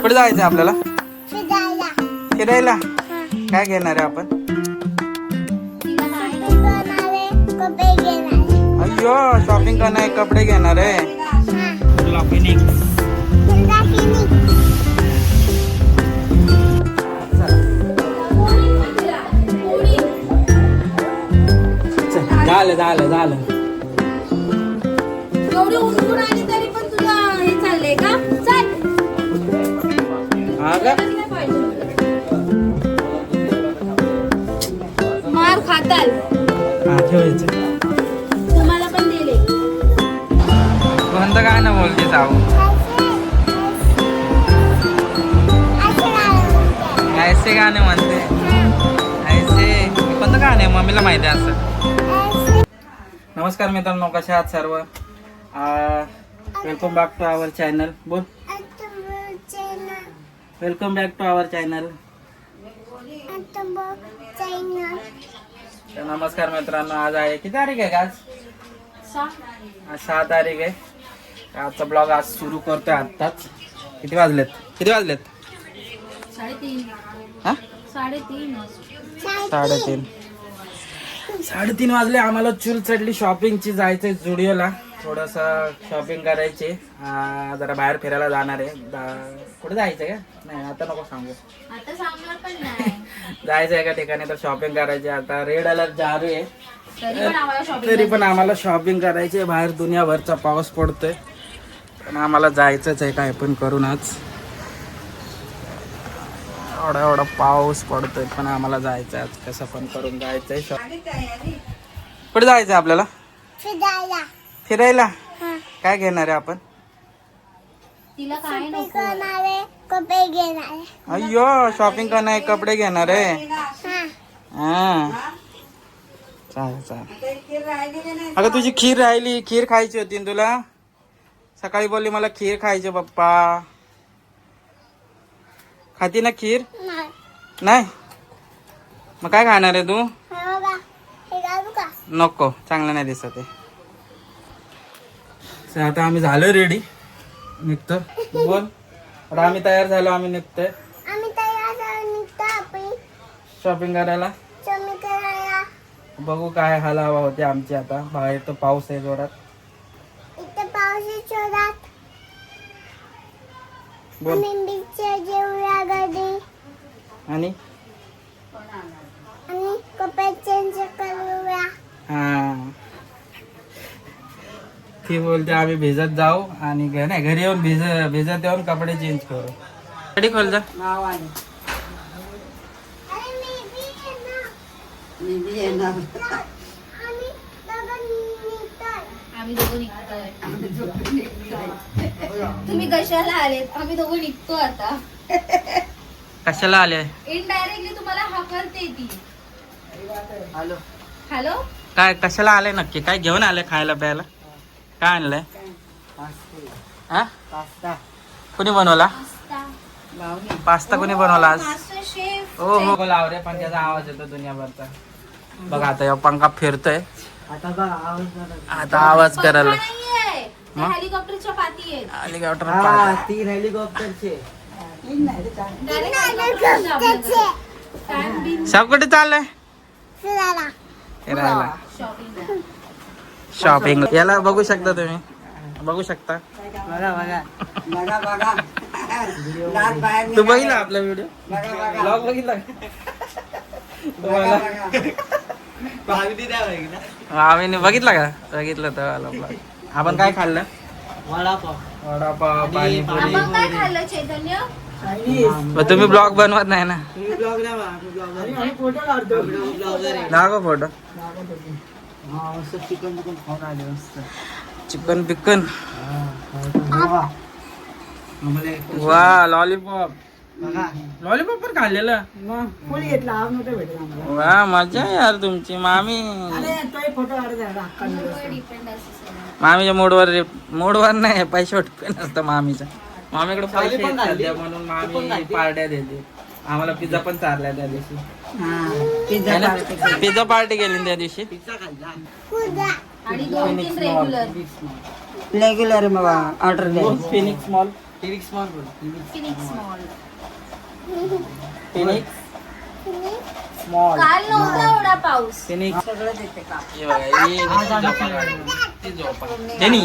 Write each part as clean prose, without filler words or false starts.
कुठे जायचं आपल्याला? फिरायला. फिरायला. काय घेणार आहे आपण? कपडे घेणार. अय्यो शॉपिंग करणार आहे, कपडे घेणार आहे. झालं झालं झालं. एवढी उंचून आली तरी पण तुला हे चाललंय का? चल. हा का? मार खाताल. हा ठेवायचं. तुम्हाला पण दिले. कोणतं काय ना बोलते जाऊ. ऐसे गाणे म्हणते. ऐसे कोणतं गाणे मम्मीला माहिती आहे असं. नमस्कार मित्रांनो, कसे आहात सर्व? Welcome back to our channel. बोल. Welcome back to our channel. नमस्कार मित्रांनो, आज आहे किती तारीख आहे आज? 6 तारीख आहे. आजचा ब्लॉग आज सुरू करतोय आत्ताच. किती वाजलेत? 3:30. हा? 3:30. 3:30 वाजले. आम्हाला चूल चढली. शॉपिंगची जायचंय जुडिओला. थोडस शॉपिंग करायची. जरा बाहेर फिरायला जाणार आहे. कुठे जायचंय का? नाही आता नको सांगू. आता सांगणार पण नाही. जायचं एका ठिकाणी तर शॉपिंग करायची. आता रेड अलर्ट चालू आहे तरी पण आम्हाला तरी पण शॉपिंग करायची आहे. बाहेर दुनियाभरचा पाऊस पडतोय पण आम्हाला जायचंच आहे काय पण करून. आज एवढा पाऊस पडतोय पण आम्हाला जायचं आज कसं पण करून जायचंय. कुठे जायचंय आपल्याला? फिरायला. फिरायला. काय घेणार आहे आपण? तिला काय नको. कपडे घेणार. अय्यो शॉपिंग करणार आहे, कपडे घेणार आहे. हा चालेल चालेल. अगं तुझी खीर राहिली. खीर खायची होती ना तुला. सकाळी बोलली मला खीर खायची पप्पा. खाती ना खीर? नाही मग काय खाणार आहे तू? नको, चांगलं नाही दिसत आहे. आता आम्ही झालो रेडी, निघतो. बोल. आता आम्ही तयार झालो, आम्ही निघतोय. आम्ही तयार निघतो शॉपिंग करायला. बघू काय हाल हवा होते आमची. आता बाहेर तर पाऊस आहे जोरात. इथे पावसाची जोरात. बोल. आम्ही बीचवर जेवूया गाडी आणि कपडे चेंज करूया. हा ती बोलते आम्ही भिजत जाऊ आणि नाही घरी येऊन भिजत येऊन कपडे चेंज करू. गाडी खोल जा. अरे मी बी येणार. आम्ही दोघं निघतोय. आम्ही दोघं निघतोय. तुम्ही कशाला आलेत? आम्ही दोघं निघतो आता. कशाला आले? इनडायरेक्टली तुम्हाला हाकलते ती. Hello hello. काय कशाला आले नक्की? काय घेऊन आले खायला प्यायला? काय आणलंय? हा कोणी बनवला पास्ता? कोणी बनवला आज? Master chef. हो हो लाव रे. पण त्याचा आवाज येतो दुनियाभरचा. बघा आता या पंखा फिरतोय. आता आवाज करायला. हेलिकॉप्टरच्या पाती आहेत. हेलिकॉप्टर. 3 हेलिकॉप्टरचे. सब कुठे चाललंय? फिरायला. फिरायला. शॉपिंग. याला बघू शकता तुम्ही. बघू शकता. बघा बघा बघा बघा. दात बाहेर तू बघितला आपला व्हिडिओ? ब्लॉग बघितला? आम्ही बघितला का? बघितलं तर ब्लॉग. आपण काय खाल्लं? वडापाव. वडापाव, पाणीपुरी. आपण काय खाल्लं चैतन्य? मग तुम्ही ब्लॉग बनवत नाही ना? तुम्ही ब्लॉग नाही बघा. आम्ही फोटो काढतो. ब्लॉगर आहे. दाखव फोटो. हा मस्त चिकन खाऊन आले मस्त. चिकन बिकन. आम्हाला एक वा लॉलीपॉप. बघा. लॉलीपॉप पण खाल्लेलं. मग कोणी घेतला? आज नव्हतं भेटत आम्हाला. वा मजा आहे यार तुमची. मामी अरे तो एक फोटो काढत आहे हक्का. डिपेंड असं. मामीच्या मूडवर नाही, पैसे डिपेंड असतं मामीचा. मामीकडे पैसे पण येतात खाल्ली. म्हणून पण मामी खाल्ली. पार्ट्या देते. आम्हाला पिझ्झा पण चारला त्या दिवशी. पिझ्झा पिझ्झा पार्टी केली ना त्या दिवशी. कुदा. आणि 2-3 रेग्युलर. रेग्युलर मग ऑर्डर द्या. Phoenix mall. Phoenix mall. Small काल नव्हता एवढा पाऊस. सगळं देते का हे बघा, ही ती झोपा. जेनी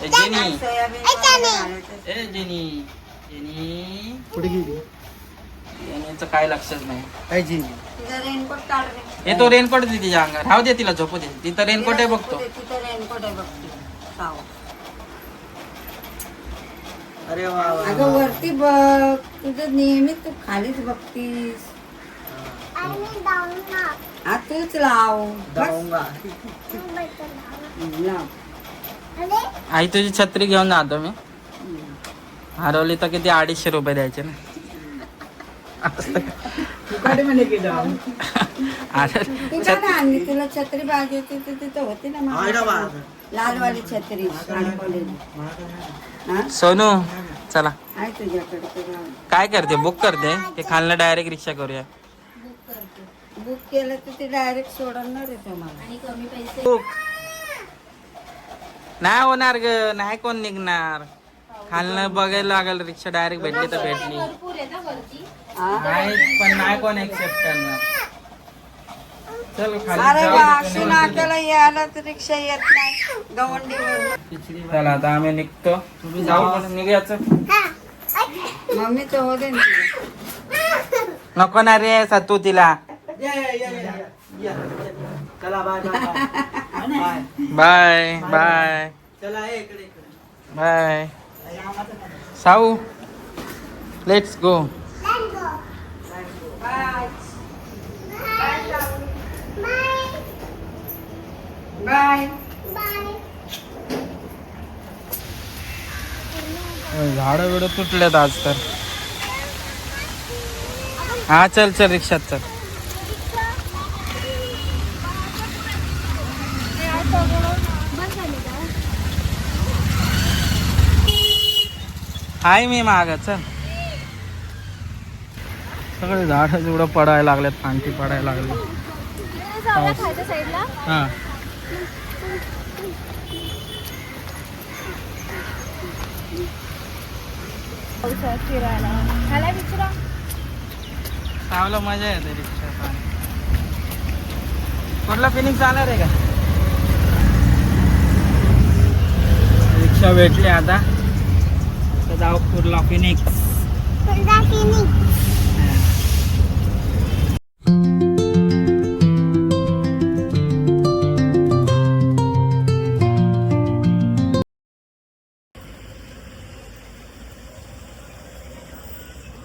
ए जेनी ए जेनी जेनी पुढे गेली जेनीचं काय लक्षच नाही. काय जी तिचा रेनकोट काढ रे. हे तो रेनकोट दे तिच्या अंगावर. राहू दे तिला झोपू दे. तिथं रेनकोट आहे बघतो. तिथं रेनकोट आहे बघ. साव. अरे वा वा अगं वरती बघ. तुझं नेहमी तू खालीच बघतीस. आणि डाऊनला हा तूच लाव. जाऊंगा लाव. अरे आई तुझी छत्री घेऊन जातो मी. हरवली तर किती 250 रुपये द्यायचे ना. गाडी मध्ये गेलं अरे तू का नाही आणली? तुला छत्री पाहिजे होती तर तिथं होती ना माझ्याकडे. लालवाली छत्री अडकवलेली. हा सोनू चला आहे तुझ्याकडे तर लाव. काय करते? बुक करते ते खालनं डायरेक्ट रिक्षा करूया. बुक केलं तर ते डायरेक्ट सोडणार आहे तुम्हाला. आणि कमी पैसे. बुक नाही होणार ग. नाही कोण निघणार. खालनं बघायला लागेल. रिक्षा डायरेक्ट भेटली तर भेटली. भरपूर आहे ना वरती. नाही पण नाही कोण एक्सेप्ट करणार. चल अरे खाली वाशी जाऊ. नाक्याला यायला तर रिक्षा येत नाही गवंडीवर. चला आता आम्ही निघतो. तुम्ही जाऊ निघायचं. मम्मी तर होते ना तुला. नको ना रे सतू तिला. चला बाय बाय बाय बाय चला इकडे बाय साऊ. Let's go. बाय. झाडं बिडं तुटलेत आज तर. हा चल चल रिक्षात चल. हाय मी माग चल. सगळे झाड जेवढं पडायला लागलेत. फांटी पडायला लागली. हा सावला मजा येते रिक्षा. कुठला फिनिक्स जाणार आहे का? रिक्षा भेटली आता. तर जाऊ कुर्ला फिनिक्स.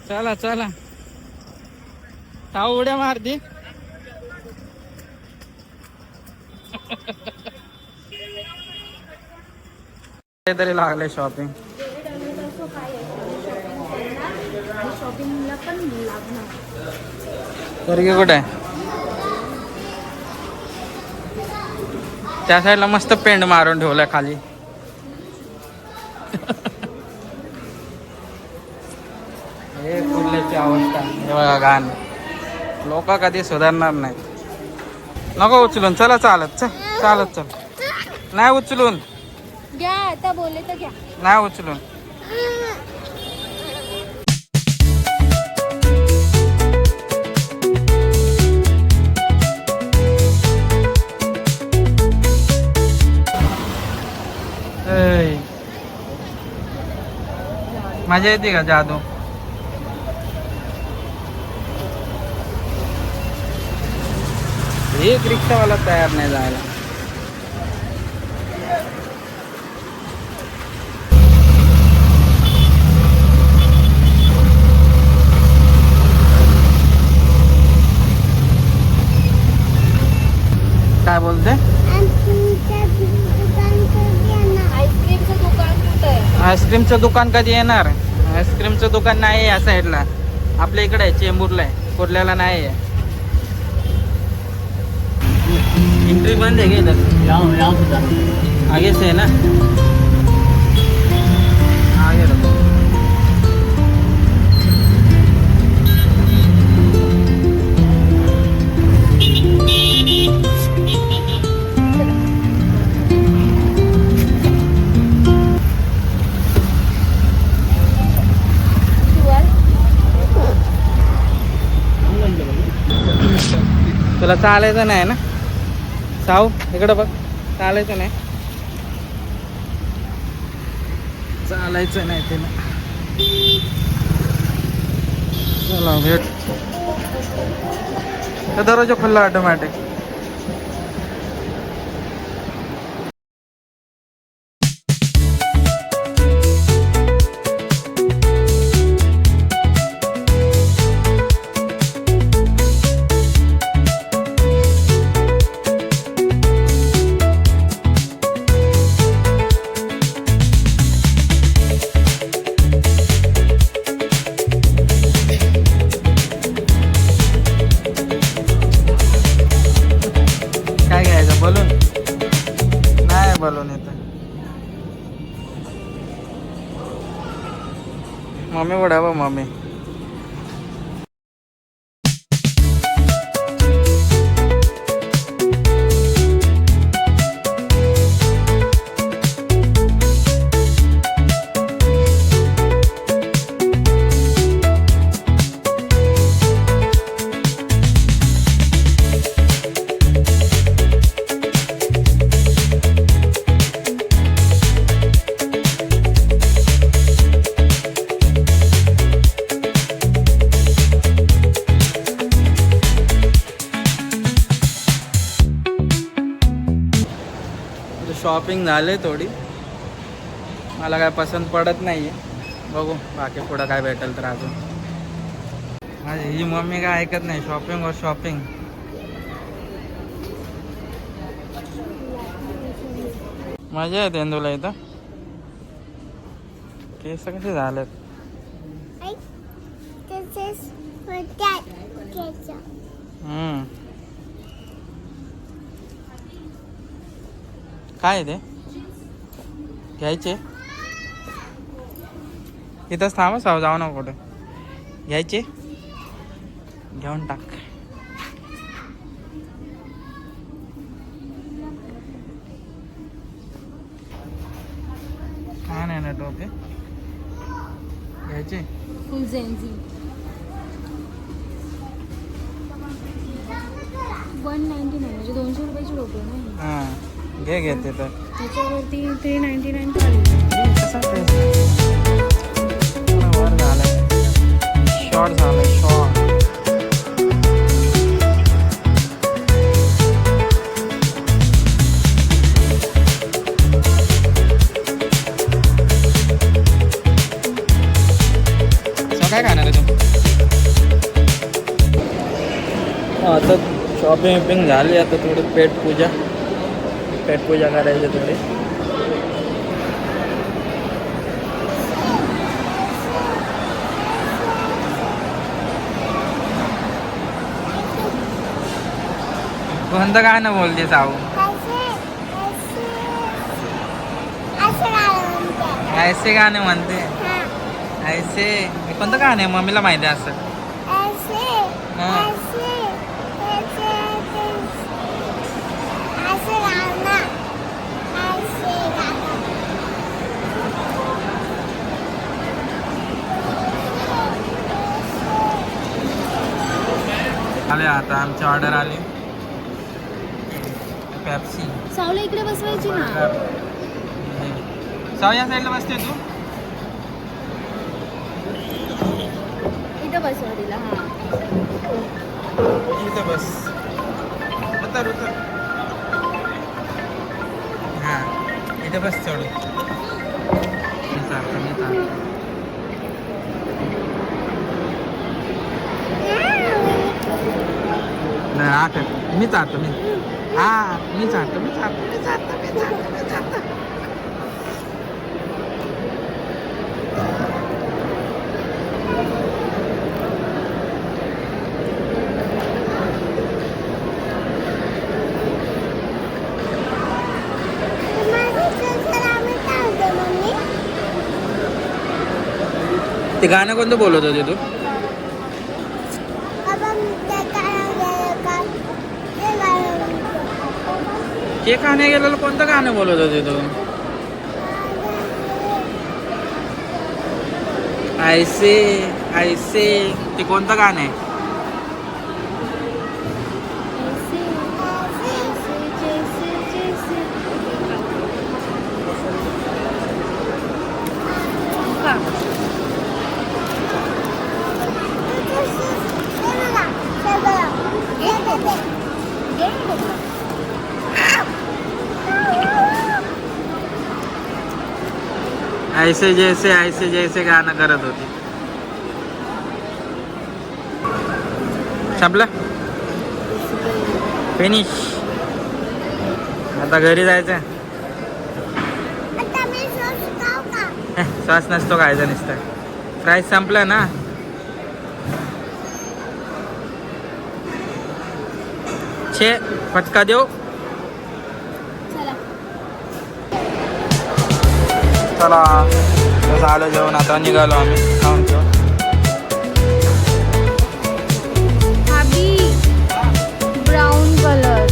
चला चला ताऊ उड्या मारती. तरी लागले शॉपिंग. पोरगी कुठे आहे? त्या साईडला मस्त पेंट मारून ठेवलाय खाली. हे कुर्ल्याची अवस्था. हे बघा घाण. लोक कधी सुधारणार नाही. नको उचलून. चला चालत चल. चालत चल. नाही उचलून. घ्या आता बोलले तर घ्या. नाही उचलून. मजा येते का जादू? एक रिक्षावाला तयार नाही जायला. काय बोलते? आईस्क्रीमचं दुकान कुठं आहे? आईस्क्रीमचं दुकान कधी येणार? आईस्क्रीमचं दुकान नाही आहे या साईडला. आपल्या इकडे आहे. चेंबूरला आहे. कुर्ल्याला नाही आहे. एंट्री बंद है क्या इधर? आगे से है ना? आगे रखो. तुला चालायचं नाही ना साऊ? इकडं बघ, चालायचं नाही. चालायचं नाही तिला. चला भेट. तर दरवाजा खुल्ला ऑटोमॅटिक. काय घ्यायचं? बलून? नाही बलून येतं. Mummy उडावं mummy. शॉपिंग झाले थोडी. मला काय पसंत पडत नाही आहे. बघू बाकी पुढं काय भेटेल तर अजून. माझी ही मम्मी काय ऐकत नाही. शॉपिंग वर शॉपिंग. मजा येते तुला इथं. केस कसे झालेत? काय ते घ्यायचे? इथंच थांबा साव, जाऊ ना कुठे. घ्यायचे? घेऊन टाक. काय नाही ना टोपे घ्यायचे? फुल जेन्झी 199 म्हणजे 200 रुपयाची टोपी नाही. हां घे घेते तर. त्याच्यावरती 399 चालेल. वर झालंय. शॉर्ट झालंय शॉर्ट. काय खाणार आहे तू? आता शॉपिंग विपिंग झाली. आता थोडी पेटपूजा करायची थोडी. कोणतं गाणं बोलते साऊ? ऐसे गाणे म्हणते. ऐसे कोणतं गाणं आहे? मम्मीला माहिती आहे असं. हां आले. आता आमची ऑर्डर आली. पेप्सी. सावला इकडे बसवायची ना. साऊ या साईडला बसते तू. इथं बसवा तिला. हा इथं बस. उतर उतर. हां इथं बस. चढ. मी चालतो. नाही आठ मी चालतो. मी चालतो. ते गाणं कोणतं बोलत होते तू? केक आणायला गेलेलं कोणतं गाणं बोलत होते तू? ऐसे ते कोणतं गाणं आहे? ऐसे जैसे गाणं करत होती. संपलं फिनिश. आता घरी जायचं. श्वास नसतो खायचा नुसतं. प्राईस संपलं ना. छे फटका देऊ. चला झालं जेवण. आता निघालो आम्ही खाऊन घेऊ. Brown colour.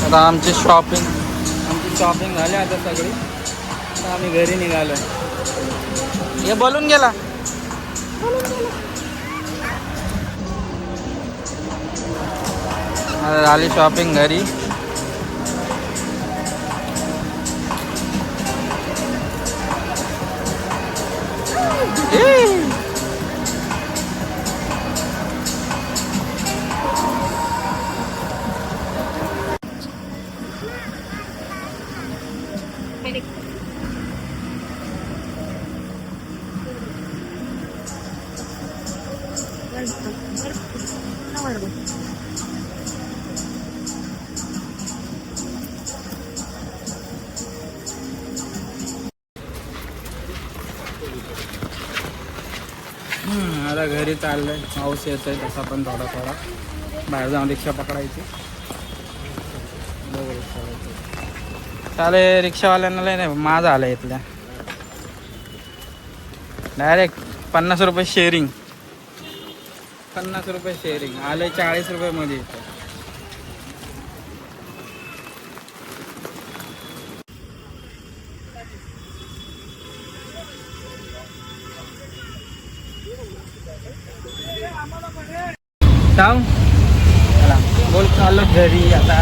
आता आमची शॉपिंग झाली आता सगळी. आता आम्ही घरी निघालोय. हे बोलून गेला. आता झाली शॉपिंग घरी. आता घरी चाललंय. पाऊस येतोय तसा पण थोडा बाहेर जाऊन रिक्षा पकडायची. चालेल. रिक्षावाल्यांना लय नाही माझा आला इथल्या. डायरेक्ट 50 रुपये शेअरिंग. 50 रुपये शेअरिंग आले. 40 रुपये मध्ये येतं. जाऊ. चला बोल. चाललो घरी आता.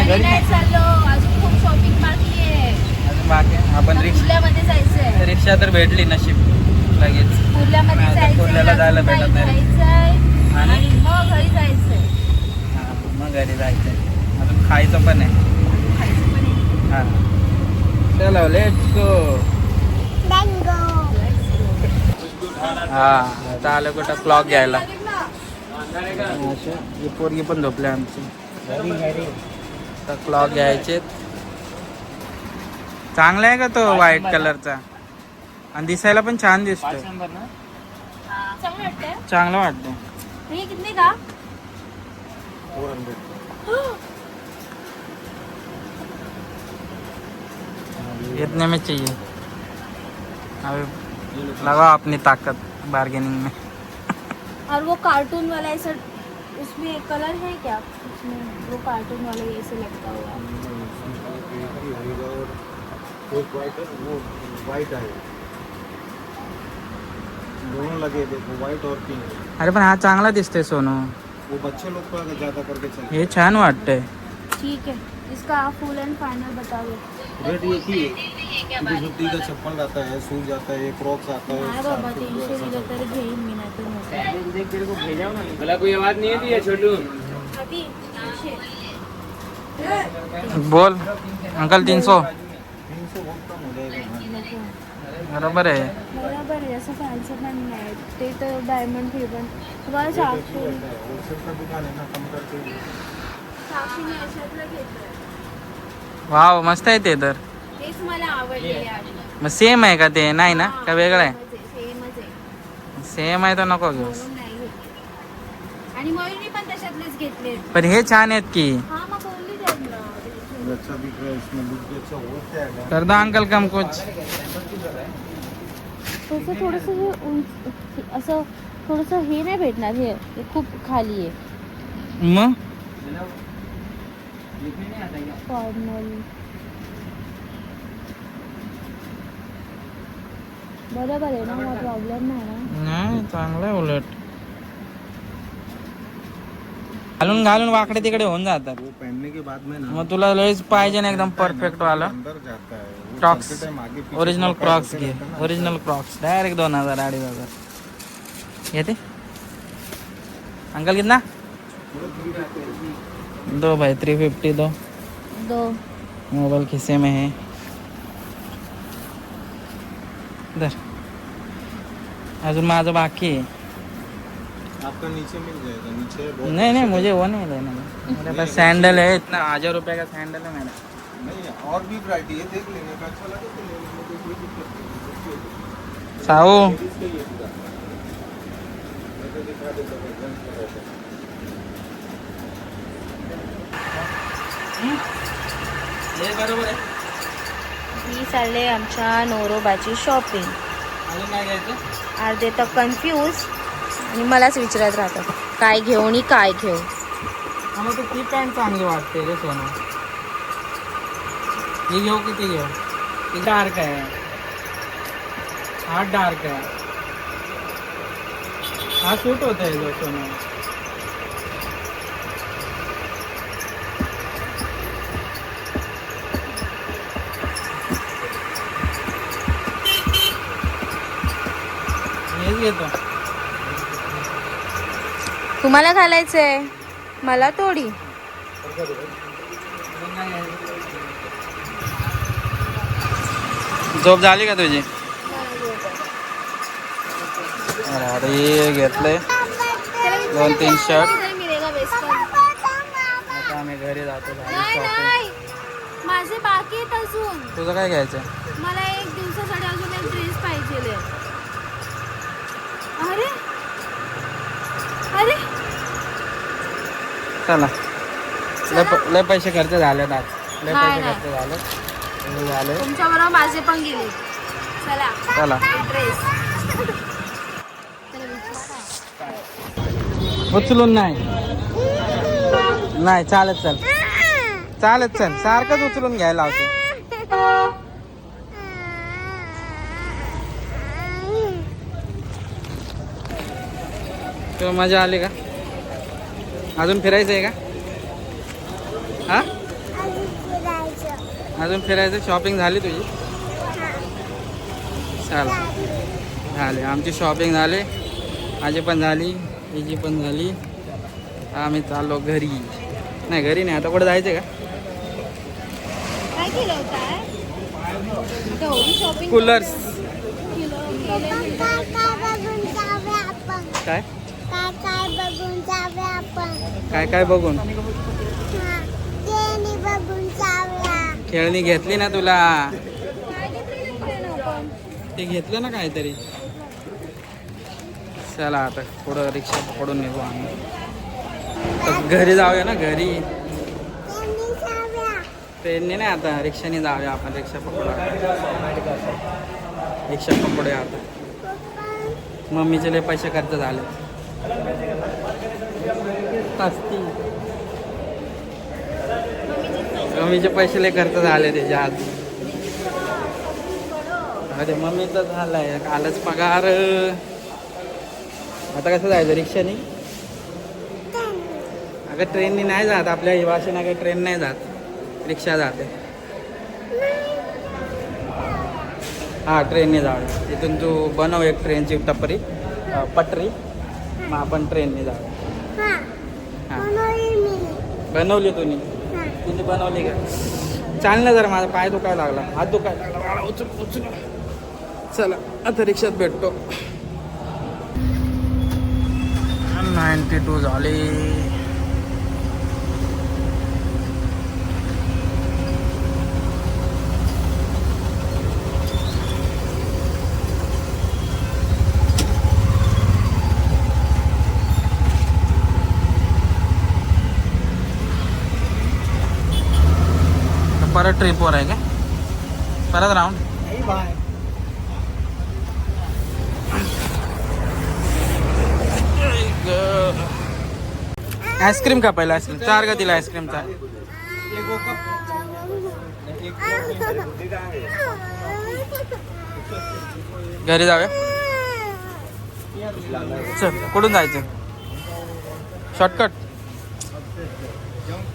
घरी नाही चाललो, अजून खूप शॉपिंग बाकी आहे. अजून बाकी आहे. आपण कुर्ल्यामध्ये जायचंय. रिक्षा तर भेटली नशीब लगेच. कुर्ल्यामध्ये आता जायचंय. कुर्ल्याला जायला भेटत नाही. जायचंय आणि आणि मग घरी जायचंय. मग घरी जायचंय. अजून खायचं पण आहे. खायचं पण आहे. हा चलो लेट्स गो. हा आता आलं कुठं क्लॉक घ्यायला. ही पोरगी पण झोपले आमची. तर क्लॉक घ्यायचे. चांगला आहे का तो व्हाईट कलरचा. आणि दिसायला पण छान दिसतोय. चांगलं वाटतंय. चांगलं वाटतं. हे कितने का? 400. इतने में चाहिए. अभी लगाओ अपनी ताकत बार्गेनिंग में. और वो कार्टून वाला ऐसा उसमें कलर है क्या? उसमें वो कार्टून वाला ऐसे लगता हुआ. वो वाइट है. दोनों लगे देखो, वाइट और पिंक. अरे पण हा चांगला दिसतोय सोनू. वो बच्चे लोग को ज्यादा करके चलते. हे छान वाटतंय. ठीक है, इसका आप फुल एंड फाइनल बताओ. रेट ये की जुत्ती का चप्पल आता है, शूज आता है, क्रॉक्स आता है. नाही बाबा 300 दिलं तर घेईन मी, नाही तर नको. मला कोई आवाज नहीं है ये छोटू. अभी 300. बोल अंकल 300. 300 बहुत कम हो जाएगा. नको. बरोबर आहे. बरोबर आहे, असं फॅन्सी पण नाही. ते तर डायमंड फी पण तुम्हाला 400. होलसेल का दुकान है ना, कम करके. 400 ने अशातलं घेतलं. वाव मस्त आहे ते तर. तेच मला आवडले यार. मग सेम आहे का ते. नाही ना का वेगळं आहे. सेमच आहे. सेम आहे तर नको घेऊ. म्हणून नाही घेतले. आणि मयुरी पण तशातलेच घेतले. पण हे छान आहेत की. हा मग बोलली त्यांना. अच्छा दिख रहा है, इसमें लुक भी अच्छा होता है. कर दो अंकल कम कुछ. तसं थोडंसं हे असं थोडंसं हे नाही भेटणार. हे खूप खाली आहे. मग फॉर्मल बरोबर आहे ना. हा प्रॉब्लेम नाही ना. नाही चांगलं आहे उलट. घालून घालून वाकडे तिकडे होऊन जातात. वो पहनने के बाद में ना मग तुला लयच पाहिजे ना एकदम परफेक्ट वाला अंदर जाता है वो क्रॉक्स. चलते टाइम आगे पीछे ओरिजिनल थोड़ा क्रॉक्स पैर घे. होते रहता है ना. ओरिजिनल क्रॉक्स डायरेक्ट 2000 2500 घेते. अंकल कितना 2 भाई 350 दो. मोबाईल खिसे में है. इधर अजून माझं बाकी है. आपका नीचे मिल जाएगा. नीचे बहुत नहीं नहीं मुझे वो नहीं लेना. मेरे पास सैंडल है इतना 1000 रुपये का सैंडल है मेरा. नहीं और भी वैरायटी है. देख लेने का अच्छा लगे तो ले लेने को कोई दिक्कत नहीं. साहू इसके लिए पूरा मैं तो दिखा देता हूँ एकदम से. हे बरोबर आहे. ही चालले आमच्या नवरोबाची शॉपिंग. अजून काय घ्यायचं. अर्धे तर कन्फ्यूज आणि मलाच विचारत राहतात काय घेऊ आणि काय घेऊ. मला तर ती पॅन्ट चांगली वाटते रे सोना. ही घेऊ की ती घेऊ. ती डार्क आहे. हा डार्क आहे. हा सूट होत आहे जो सोना. हेच घेतो. तुम्हाला घालायचंय मला थोडी. झोप झाली का तुझी. अरे घेतलंय 2-3 शर्ट. आता आम्ही घरी जातो. नाही माझे बाकी आहेत अजून. तुझं काय घ्यायचं. मला 1 दिवसासाठी अजून एक ड्रेस पाहिजे. अरे अरे चला लय पैसे खर्च झालेत आज. लय नाही, पैसे नाही. खर्च झाले. तुमच्या बरोबर माझे पण गेले. चला चला ड्रेस उचलून नाही. नाही चालत चल. चालत चल. सारखंच उचलून घ्यायला लावते. तुला मजा आली का. अजून फिरायचं आहे का. हा अजून फिरायचं. शॉपिंग झाली तुझी. चला झाले आमची शॉपिंग झाली. माझी पण झाली. हिची पण झाली. आम्ही चाललो घरी. नाही घरी नाही आता कुठे जायचं का. काय केलं होतं शॉपिंग. कूलर्स काय काय काय बघून. खेळणी घेतली ना तुला. ते घेतलं ना काहीतरी. चला आता पुढं रिक्षा पकडून निघू आम्ही. तर घरी जाऊया ना घरी. ट्रेनने नाही आता रिक्षाने जाऊया आपण. रिक्षा पकडूया आता. मम्मीचे लय पैसे खर्च झाले. मम्मीचे पैसे लय खर्च झाले त्याच्या आज. अरे मम्मीचं झालंय कालच पगार. आता कसं जायचं रिक्षाने. अगं ट्रेनने नाही जात. आपल्या हिवाशीने काही ट्रेन नाही जात. रिक्षा जाते. हां ट्रेनने जाऊया. तिथून तू बनव एक ट्रेनची पटरी. मग आपण ट्रेनने जाऊया. हां बनवली तिने बनवली का. चाल ना जरा. माझा पाय दुखायला लागला. हात दुखायला लागला. उचल. चला आता रिक्षात भेटतो. 92 झाले. परत ट्रिपवर आहे का. परत राऊंड. आईस्क्रीम का पहिला. आईस्क्रीम 4 का दिला. आईस्क्रीमचा घरी जाऊया. चल कुठून जायचं. शॉर्टकट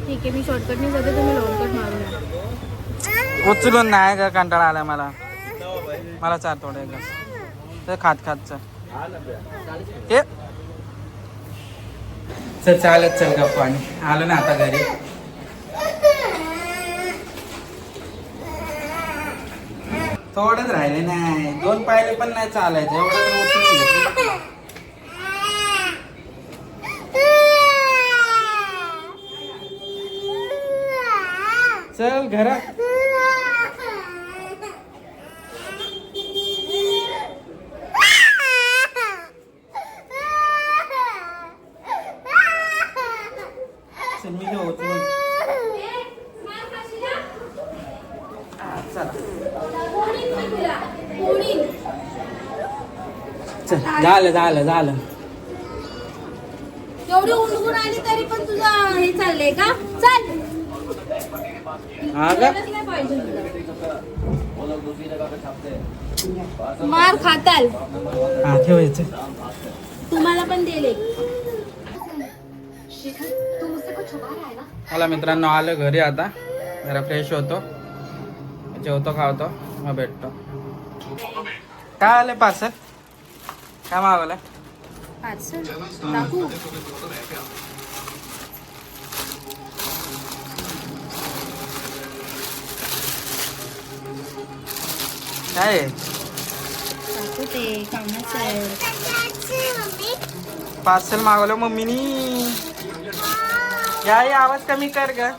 ठीक आहे, मी शॉर्टकटने जाते, तुम्ही लॉंगकट मारून. उचलून नाही का, कंटाळा आलाय मला. मला चार थोडे घास तर खात चल ते चल चालत चल गप्पा. आणि आलो ना आता घरी. थोडंच राहिले नाही, 2 पायले पण नाही चालायचं एवढं तर उचलून घेतलं. चल घरात. चल मी घेऊ उचलून. चला चल झालं. एवढी उलगून आली तरी पण तुझा हे चाललंय का? चल. हा का? नाही पाहिजे तुला. मार खाताल. हा ठेवायचं. तुम्हाला पण दिले. मला मित्रांनो आलं घरी, आता जरा फ्रेश होतो, जेवतो खावतो, मग भेटतो. काय आलं पार्सल? काय मागवलं? पार्सल टाकू. काय टाकू ते कामाचं आहे. पार्सल मागवलं मम्मीनी. याही आवाज कमी कर ग.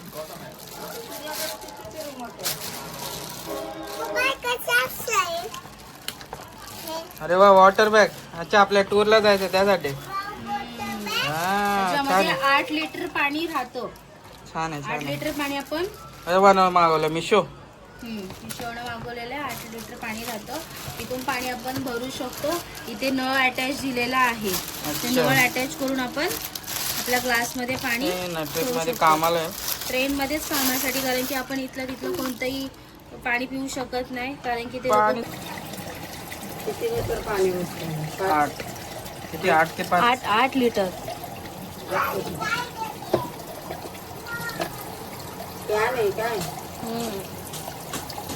अरे वा, वॉटर बॅग. अच्छा, आपल्या टूरला जायचं त्यासाठी. छान त्याच्यामध्ये आहे, 8 लिटर पाणी राहतं. छान 8 आहे. लिटर पाणी आपण अरे वा, मागवलं मिशो. मिशोनं मागवलेलं आहे. 8 लिटर पाणी राहतं. इथून पाणी आपण भरू शकतो. इथे नळ अटॅच दिलेला आहे. ते अच्छा. नळ अटॅच करून आपण आपल्या ग्लासमध्ये पाणी ट्रिप मध्ये कामाला आहे. ट्रेनमध्येच कामासाठी, कारण की आपण इथलं तिथलं कोणतंही पाणी पिऊ शकत नाही, कारण की ते पाणी किती लिटर पाणी बसतं? 8 किती 8 ते 5. 8 लिटर. कॅन आहे काय?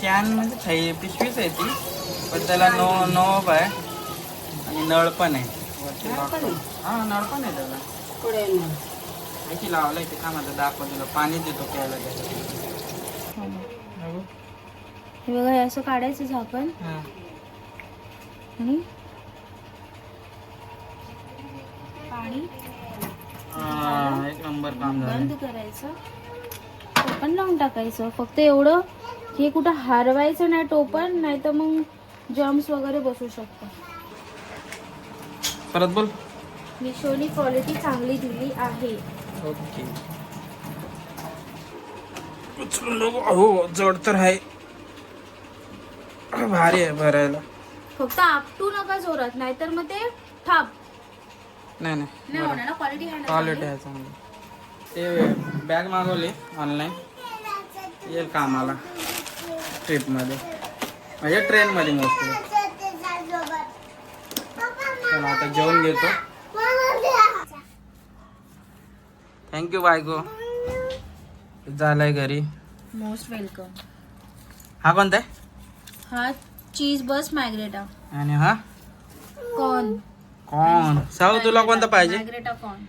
कॅन म्हणजे पिशवीच आहे ती, पण त्याला नोब आहे आणि नळ पण आहे वरती. हा, नळ पण आहे त्याला. पुढे याची लावलंय ते. का माझं दाखव तुला, पाणी देतो प्यायला त्याला. हे बघा, हे असं काढायचं झाकण हा. आणि पाणी हा, एक नंबर काम झालं. बंद करायचं, टोपण लावून टाकायचं. फक्त एवढं हे कुठं हरवायचं नाही टोपण, नाही तर मग जर्म्स वगैरे बसू शकतात. परत बोल. मिशोनी क्वालिटी चांगली दिली आहे. ओके. हो, जड तर आहे. भारी आहे भरायला. फक्त आपटू नका जोरात, नाहीतर मग ते थाप नाही नाही होणार ना. क्वालिटी आहे ना क्वालिटी चांगली? आहे चांगली. ते बॅग मागवली ऑनलाईन, येईल कामाला ट्रिपमध्ये, म्हणजे ट्रेनमध्ये मोस्टली. चला आता जेवण घेतो. थँक्यू बायको. झालंय घरी. Most welcome. हा कोणता आहे? हा चीज बस मॅग्रेटा आणि हा कॉर्न. कॉर्न. साऊ तुला कोणता पाहिजे? मॅग्रेटा कॉर्न.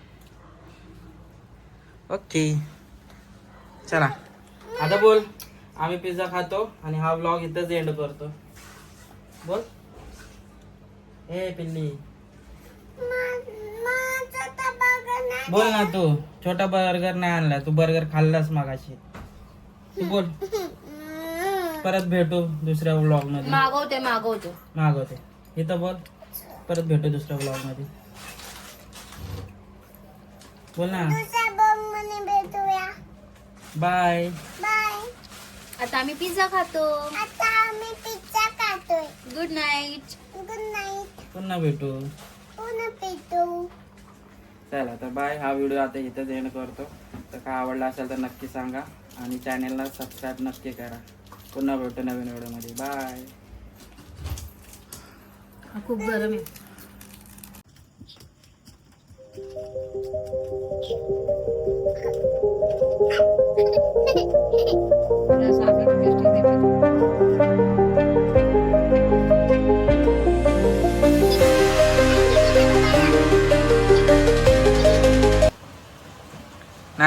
ओके चला आता बोल. आम्ही पिझ्झा खातो आणि हा व्लॉग इथंच एंड करतो. बोल. ए पिल्ली बोल ना तू. छोटा बर्गर नाही आणला तू. बर्गर खाल्लास मगाशी. तू बोल. परत भेटू दुसऱ्या व्लॉग मध्ये. मागवते इथं बोल. परत भेटू दुसऱ्या व्लॉग मध्ये. बोल ना. बाय. आता आम्ही पिझ्झा खातो. Good night. पुन्हा भेटू. चला तर बाय. हा व्हिडिओ आता इथंच एंड करतो. तर काय आवडला असेल तर नक्की सांगा आणि चॅनलला सबस्क्राईब नक्की करा. पुन्हा भेटू नवीन व्हिडिओमध्ये. बाय. खूप गरम आहे.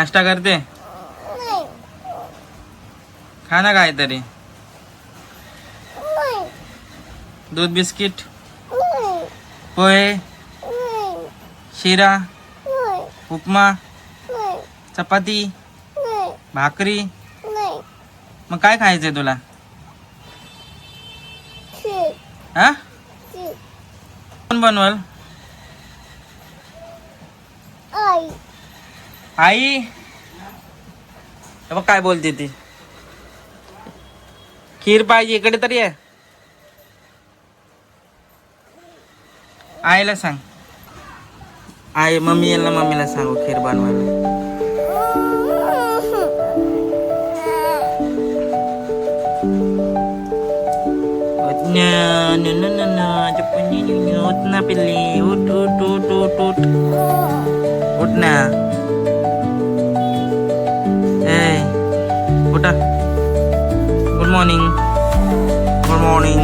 नाश्ता करते खा ना काहीतरी दूध बिस्किट पोहे शिरा उपमा चपाती भाकरी मग काय खायचंय तुला हा कोण बनवल आई हे बघ काय बोलते ती खीर पाहिजे इकडे तरी आहे आईला सांग आई मम्मी येईल ना मम्मीला सांगू खीर बनवायला उठ ना पिल्ली उठ उठ उठ उठ उठ उठ ना ए उठा गुड मॉर्निंग गुड मॉर्निंग